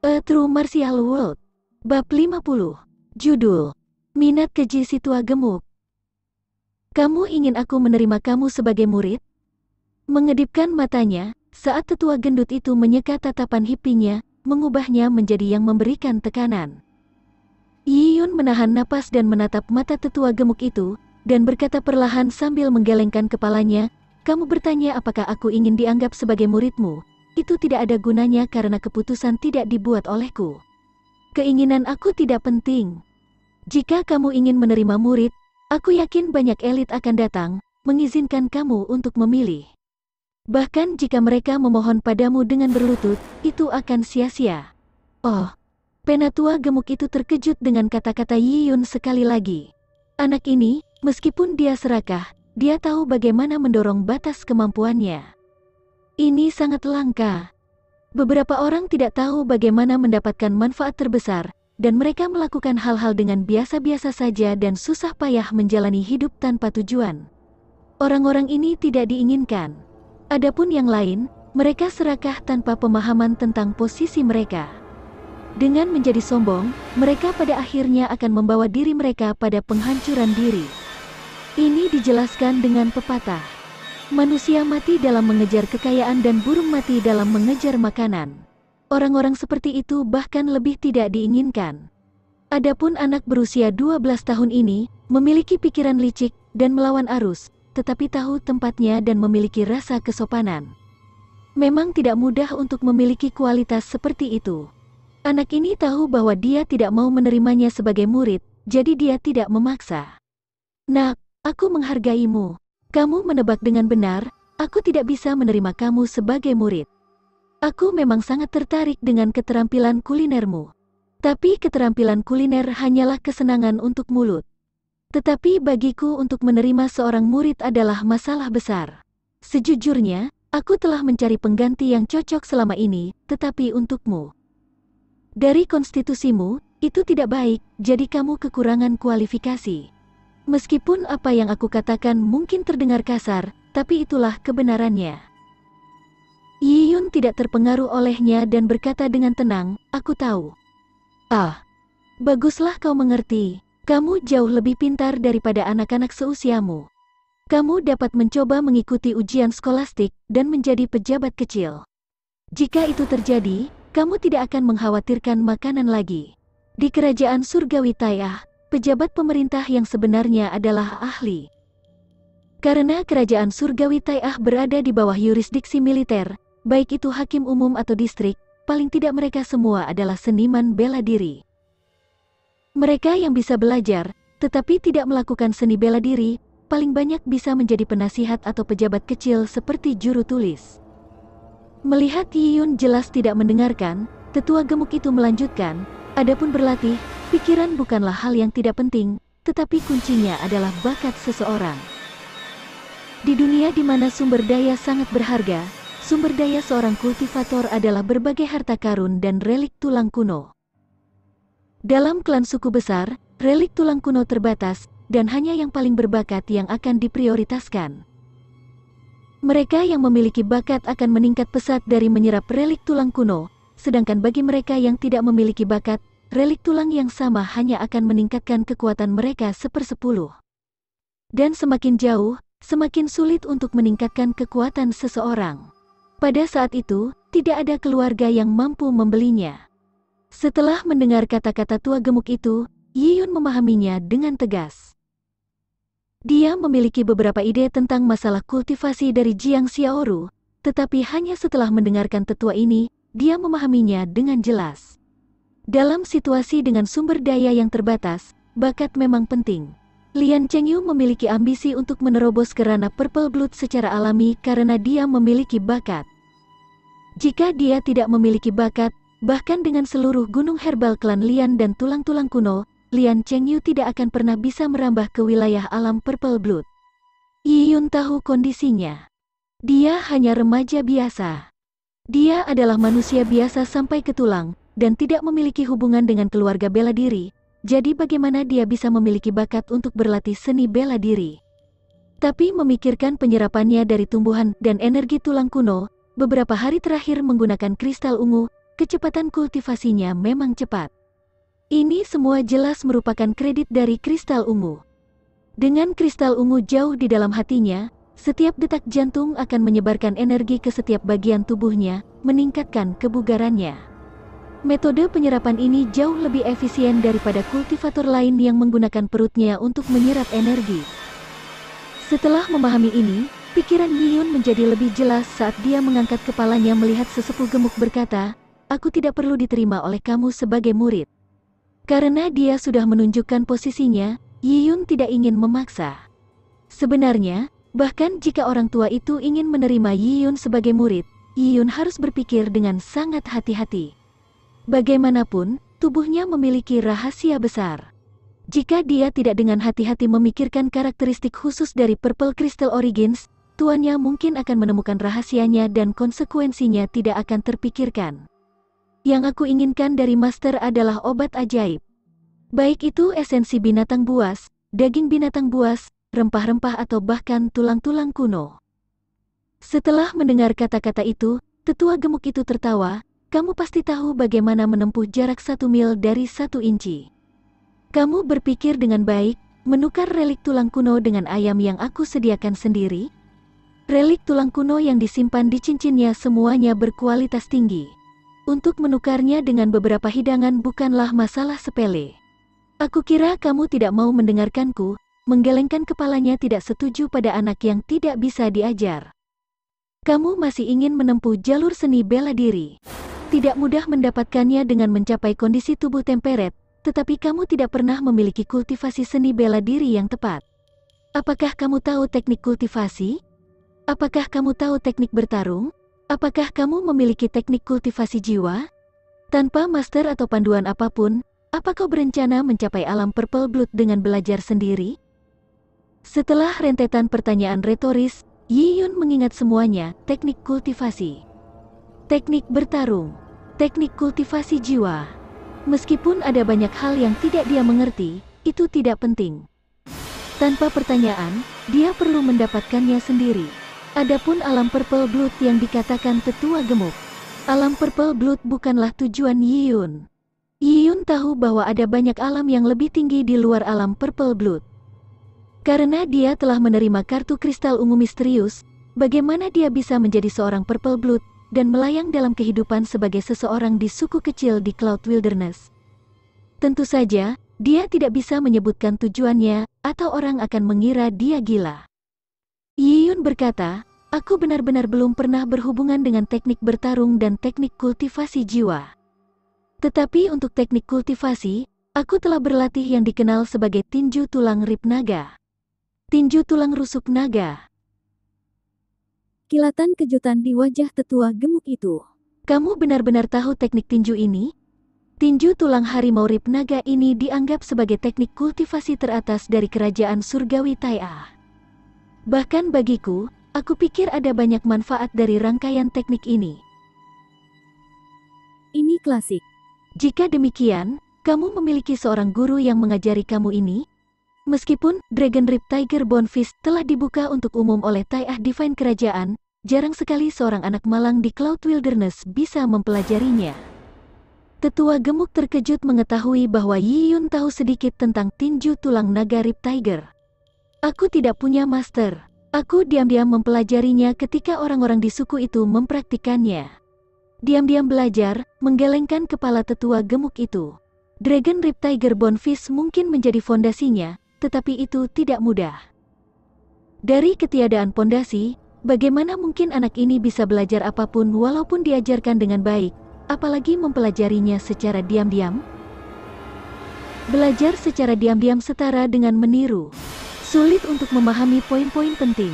A True Martial World. Bab 50. Judul: Minat Keji Si Tua Gemuk. Kamu ingin aku menerima kamu sebagai murid? Mengedipkan matanya, saat tetua gendut itu menyeka tatapan hipinya, mengubahnya menjadi yang memberikan tekanan. Yi Yun menahan napas dan menatap mata tetua gemuk itu, dan berkata perlahan sambil menggelengkan kepalanya, "Kamu bertanya apakah aku ingin dianggap sebagai muridmu? Itu tidak ada gunanya karena keputusan tidak dibuat olehku. Keinginan aku tidak penting. Jika kamu ingin menerima murid, aku yakin banyak elit akan datang, mengizinkan kamu untuk memilih. Bahkan jika mereka memohon padamu dengan berlutut, itu akan sia-sia." Oh, penatua gemuk itu terkejut dengan kata-kata Yi Yun sekali lagi. Anak ini, meskipun dia serakah, dia tahu bagaimana mendorong batas kemampuannya. Ini sangat langka. Beberapa orang tidak tahu bagaimana mendapatkan manfaat terbesar, dan mereka melakukan hal-hal dengan biasa-biasa saja dan susah payah menjalani hidup tanpa tujuan. Orang-orang ini tidak diinginkan. Adapun yang lain, mereka serakah tanpa pemahaman tentang posisi mereka. Dengan menjadi sombong, mereka pada akhirnya akan membawa diri mereka pada penghancuran diri. Ini dijelaskan dengan pepatah. Manusia mati dalam mengejar kekayaan dan burung mati dalam mengejar makanan. Orang-orang seperti itu bahkan lebih tidak diinginkan. Adapun anak berusia 12 tahun ini, memiliki pikiran licik dan melawan arus, tetapi tahu tempatnya dan memiliki rasa kesopanan. Memang tidak mudah untuk memiliki kualitas seperti itu. Anak ini tahu bahwa dia tidak mau menerimanya sebagai murid, jadi dia tidak memaksa. "Nak, aku menghargaimu. Kamu menebak dengan benar, aku tidak bisa menerima kamu sebagai murid. Aku memang sangat tertarik dengan keterampilan kulinermu. Tapi keterampilan kuliner hanyalah kesenangan untuk mulut. Tetapi bagiku untuk menerima seorang murid adalah masalah besar. Sejujurnya, aku telah mencari pengganti yang cocok selama ini, tetapi untukmu. Dari konstitusimu, itu tidak baik, jadi kamu kekurangan kualifikasi. Meskipun apa yang aku katakan mungkin terdengar kasar, tapi itulah kebenarannya." Yi Yun tidak terpengaruh olehnya dan berkata dengan tenang, "Aku tahu." "Ah, baguslah kau mengerti. Kamu jauh lebih pintar daripada anak-anak seusiamu. Kamu dapat mencoba mengikuti ujian skolastik dan menjadi pejabat kecil. Jika itu terjadi, kamu tidak akan mengkhawatirkan makanan lagi. Di kerajaan surgawi Tai'ah, pejabat pemerintah yang sebenarnya adalah ahli. Karena kerajaan surgawi Tai'ah berada di bawah yurisdiksi militer, baik itu hakim umum atau distrik, paling tidak mereka semua adalah seniman bela diri. Mereka yang bisa belajar, tetapi tidak melakukan seni bela diri, paling banyak bisa menjadi penasihat atau pejabat kecil seperti juru tulis." Melihat Yi Yun jelas tidak mendengarkan, tetua gemuk itu melanjutkan, "Adapun berlatih, pikiran bukanlah hal yang tidak penting, tetapi kuncinya adalah bakat seseorang. Di dunia di mana sumber daya sangat berharga, sumber daya seorang kultivator adalah berbagai harta karun dan relik tulang kuno. Dalam klan suku besar, relik tulang kuno terbatas, dan hanya yang paling berbakat yang akan diprioritaskan. Mereka yang memiliki bakat akan meningkat pesat dari menyerap relik tulang kuno, sedangkan bagi mereka yang tidak memiliki bakat, relik tulang yang sama hanya akan meningkatkan kekuatan mereka 1/10. Dan semakin jauh, semakin sulit untuk meningkatkan kekuatan seseorang. Pada saat itu, tidak ada keluarga yang mampu membelinya." Setelah mendengar kata-kata tua gemuk itu, Yi Yun memahaminya dengan tegas. Dia memiliki beberapa ide tentang masalah kultivasi dari Jiang Xiaoru, tetapi hanya setelah mendengarkan tetua ini, dia memahaminya dengan jelas. Dalam situasi dengan sumber daya yang terbatas, bakat memang penting. Lian Chengyu memiliki ambisi untuk menerobos ke ranah Purple Blood secara alami karena dia memiliki bakat. Jika dia tidak memiliki bakat, bahkan dengan seluruh gunung herbal klan Lian dan tulang-tulang kuno, Lian Chengyu tidak akan pernah bisa merambah ke wilayah alam Purple Blood. Yi Yun tahu kondisinya. Dia hanya remaja biasa. Dia adalah manusia biasa sampai ke tulang, dan tidak memiliki hubungan dengan keluarga bela diri, jadi bagaimana dia bisa memiliki bakat untuk berlatih seni bela diri? Tapi memikirkan penyerapannya dari tumbuhan dan energi tulang kuno, beberapa hari terakhir menggunakan kristal ungu, kecepatan kultivasinya memang cepat. Ini semua jelas merupakan kredit dari kristal ungu. Dengan kristal ungu jauh di dalam hatinya, setiap detak jantung akan menyebarkan energi ke setiap bagian tubuhnya, meningkatkan kebugarannya. Metode penyerapan ini jauh lebih efisien daripada kultivator lain yang menggunakan perutnya untuk menyerap energi. Setelah memahami ini, pikiran Yiyun menjadi lebih jelas saat dia mengangkat kepalanya melihat sesepuh gemuk berkata, "Aku tidak perlu diterima oleh kamu sebagai murid." Karena dia sudah menunjukkan posisinya, Yiyun tidak ingin memaksa. Sebenarnya, bahkan jika orang tua itu ingin menerima Yiyun sebagai murid, Yiyun harus berpikir dengan sangat hati-hati. Bagaimanapun, tubuhnya memiliki rahasia besar. Jika dia tidak dengan hati-hati memikirkan karakteristik khusus dari Purple Crystal Origins, tuannya mungkin akan menemukan rahasianya dan konsekuensinya tidak akan terpikirkan. Yang aku inginkan dari Master adalah obat ajaib. Baik itu esensi binatang buas, daging binatang buas, rempah-rempah atau bahkan tulang-tulang kuno. Setelah mendengar kata-kata itu, tetua gemuk itu tertawa, "Kamu pasti tahu bagaimana menempuh jarak 1 mil dari 1 inci. Kamu berpikir dengan baik, menukar relik tulang kuno dengan ayam yang aku sediakan sendiri? Relik tulang kuno yang disimpan di cincinnya semuanya berkualitas tinggi. Untuk menukarnya dengan beberapa hidangan bukanlah masalah sepele. Aku kira kamu tidak mau mendengarkanku." Menggelengkan kepalanya tidak setuju pada anak yang tidak bisa diajar. "Kamu masih ingin menempuh jalur seni bela diri. Tidak mudah mendapatkannya dengan mencapai kondisi tubuh temperet, tetapi kamu tidak pernah memiliki kultivasi seni bela diri yang tepat. Apakah kamu tahu teknik kultivasi? Apakah kamu tahu teknik bertarung? Apakah kamu memiliki teknik kultivasi jiwa? Tanpa master atau panduan apapun, apa kau berencana mencapai alam Purple Blood dengan belajar sendiri?" Setelah rentetan pertanyaan retoris, Yiyun mengingat semuanya, teknik kultivasi, teknik bertarung, teknik kultivasi jiwa. Meskipun ada banyak hal yang tidak dia mengerti, itu tidak penting. Tanpa pertanyaan, dia perlu mendapatkannya sendiri. Adapun alam Purple Blood yang dikatakan tetua gemuk, alam Purple Blood bukanlah tujuan Yiyun. Yiyun tahu bahwa ada banyak alam yang lebih tinggi di luar alam Purple Blood. Karena dia telah menerima kartu kristal ungu misterius, bagaimana dia bisa menjadi seorang Purple Blood dan melayang dalam kehidupan sebagai seseorang di suku kecil di Cloud Wilderness? Tentu saja, dia tidak bisa menyebutkan tujuannya, atau orang akan mengira dia gila. Yiyun berkata, "Aku benar-benar belum pernah berhubungan dengan teknik bertarung dan teknik kultivasi jiwa. Tetapi untuk teknik kultivasi, aku telah berlatih yang dikenal sebagai tinju tulang rib naga. Tinju tulang rusuk naga." Kilatan kejutan di wajah tetua gemuk itu. "Kamu benar-benar tahu teknik tinju ini?" Tinju tulang harimau rib naga ini dianggap sebagai teknik kultivasi teratas dari kerajaan surgawi Tai'ah. Bahkan bagiku, aku pikir ada banyak manfaat dari rangkaian teknik ini. Ini klasik. Jika demikian, kamu memiliki seorang guru yang mengajari kamu ini? Meskipun Dragon Rib Tiger Bonefist telah dibuka untuk umum oleh Tai'ah Divine Kerajaan, jarang sekali seorang anak malang di Cloud Wilderness bisa mempelajarinya. Tetua gemuk terkejut mengetahui bahwa Yiyun tahu sedikit tentang tinju tulang naga Rib Tiger. "Aku tidak punya master. Aku diam-diam mempelajarinya ketika orang-orang di suku itu mempraktikannya." Diam-diam belajar, menggelengkan kepala tetua gemuk itu. Dragon Rib Tiger Bonefist mungkin menjadi fondasinya, tetapi itu tidak mudah. Dari ketiadaan pondasi, bagaimana mungkin anak ini bisa belajar apapun walaupun diajarkan dengan baik, apalagi mempelajarinya secara diam-diam? Belajar secara diam-diam setara dengan meniru. Sulit untuk memahami poin-poin penting.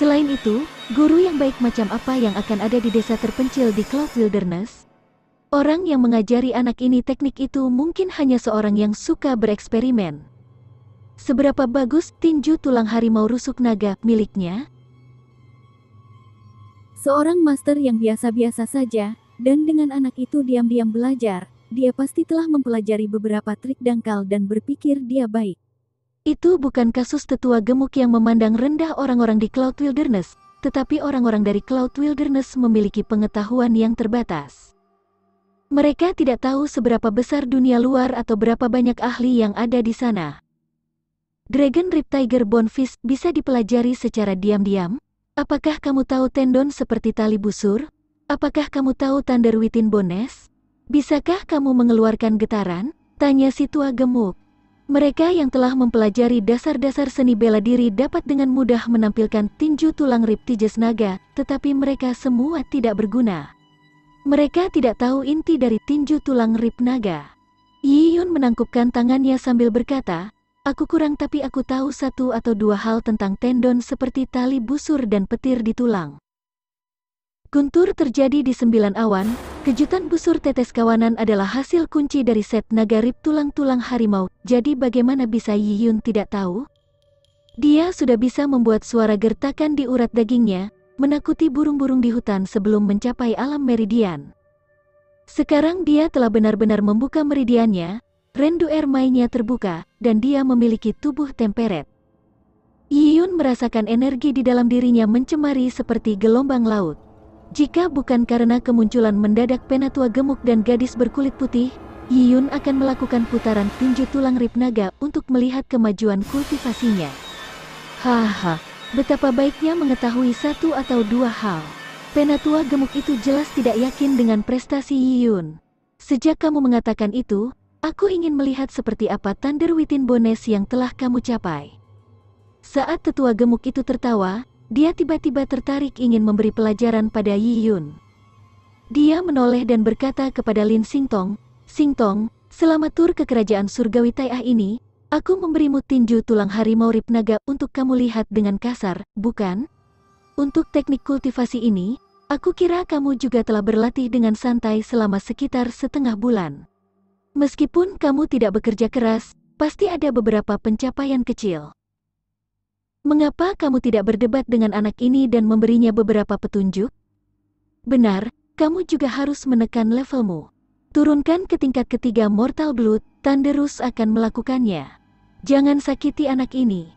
Selain itu, guru yang baik macam apa yang akan ada di desa terpencil di Cloud Wilderness? Orang yang mengajari anak ini teknik itu mungkin hanya seorang yang suka bereksperimen. Seberapa bagus tinju tulang harimau rusuk naga miliknya? Seorang master yang biasa-biasa saja, dan dengan anak itu diam-diam belajar, dia pasti telah mempelajari beberapa trik dangkal dan berpikir dia baik. Itu bukan kasus tetua gemuk yang memandang rendah orang-orang di Cloud Wilderness, tetapi orang-orang dari Cloud Wilderness memiliki pengetahuan yang terbatas. Mereka tidak tahu seberapa besar dunia luar atau berapa banyak ahli yang ada di sana. Dragon Rip Tiger Bonefish bisa dipelajari secara diam-diam. Apakah kamu tahu tendon seperti tali busur? Apakah kamu tahu Thunder Within Bones? Bisakah kamu mengeluarkan getaran? Tanya si tua gemuk. Mereka yang telah mempelajari dasar-dasar seni bela diri dapat dengan mudah menampilkan tinju tulang rib tiges naga, tetapi mereka semua tidak berguna. Mereka tidak tahu inti dari tinju tulang rib naga. Yi Yun menangkupkan tangannya sambil berkata, "Aku kurang tapi aku tahu satu atau dua hal tentang tendon seperti tali busur dan petir di tulang." Guntur terjadi di 9 awan. Kejutan busur tetes kawanan adalah hasil kunci dari set naga rib tulang-tulang harimau. Jadi bagaimana bisa Yi Yun tidak tahu? Dia sudah bisa membuat suara gertakan di urat dagingnya, menakuti burung-burung di hutan sebelum mencapai alam meridian. Sekarang dia telah benar-benar membuka meridiannya, rendu air mainnya terbuka, dan dia memiliki tubuh temperet. Yi Yun merasakan energi di dalam dirinya mencemari seperti gelombang laut. Jika bukan karena kemunculan mendadak penatua gemuk dan gadis berkulit putih, Yi Yun akan melakukan putaran tinju tulang rib naga untuk melihat kemajuan kultivasinya. Haha, betapa baiknya mengetahui satu atau dua hal. Penatua gemuk itu jelas tidak yakin dengan prestasi Yi Yun. Sejak kamu mengatakan itu, aku ingin melihat seperti apa Thunder Within Bones yang telah kamu capai. Saat tetua gemuk itu tertawa, dia tiba-tiba tertarik ingin memberi pelajaran pada Yi Yun. Dia menoleh dan berkata kepada Lin Xingtong, "Xingtong, selama tur ke kerajaan surgawi Tai'ah ini, aku memberimu tinju tulang harimau rib naga untuk kamu lihat dengan kasar, bukan? Untuk teknik kultivasi ini, aku kira kamu juga telah berlatih dengan santai selama sekitar setengah bulan. Meskipun kamu tidak bekerja keras, pasti ada beberapa pencapaian kecil. Mengapa kamu tidak berdebat dengan anak ini dan memberinya beberapa petunjuk? Benar, kamu juga harus menekan levelmu. Turunkan ke tingkat ketiga Mortal Blood, Thunderous akan melakukannya. Jangan sakiti anak ini."